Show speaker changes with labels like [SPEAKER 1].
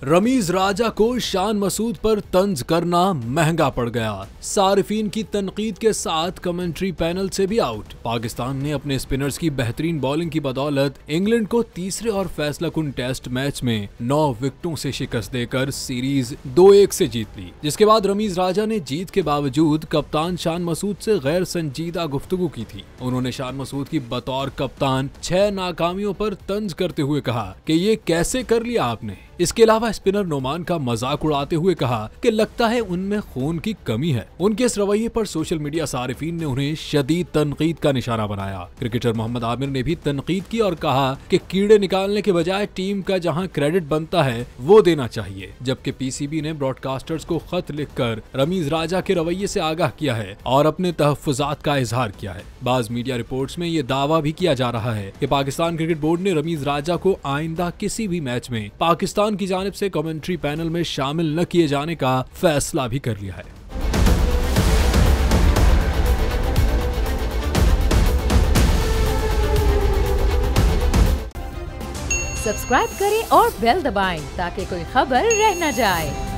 [SPEAKER 1] रमीज राजा को शान मसूद पर तंज करना महंगा पड़ गया। सारिफीन की तनकीद के साथ कमेंट्री पैनल से भी आउट। पाकिस्तान ने अपने स्पिनर्स की बेहतरीन बॉलिंग की बदौलत इंग्लैंड को तीसरे और फैसलाकुन टेस्ट मैच में 9 विकेटों से शिकस्त देकर सीरीज 2-1 से जीत ली। जिसके बाद रमीज राजा ने जीत के बावजूद कप्तान शान मसूद से गैर संजीदा गुफ्तगू की थी। उन्होंने शान मसूद की बतौर कप्तान 6 नाकामियों पर तंज करते हुए कहा कि ये कैसे कर लिया आपने। इसके अलावा स्पिनर नोमान का मजाक उड़ाते हुए कहा कि लगता है उनमें खून की कमी है। उनके इस रवैये पर सोशल मीडिया सारिफीन ने उन्हें शदीद तनकीद का निशाना बनाया। क्रिकेटर मोहम्मद आमिर ने भी तनकीद की और कहा कि कीड़े निकालने के बजाय टीम का जहां क्रेडिट बनता है वो देना चाहिए। जबकि पीसीबी ने ब्रॉडकास्टर्स को खत लिखकर रमीज राजा के रवैये से आगाह किया है और अपने तहफ्फुजात का इजहार किया है। बाज मीडिया रिपोर्ट्स में ये दावा भी किया जा रहा है कि पाकिस्तान क्रिकेट बोर्ड ने रमीज राजा को आइंदा किसी भी मैच में पाकिस्तान की जानिब से कमेंट्री पैनल में शामिल न किए जाने का फैसला भी कर लिया है।
[SPEAKER 2] सब्सक्राइब करें और बेल दबाएं ताकि कोई खबर रह न जाए।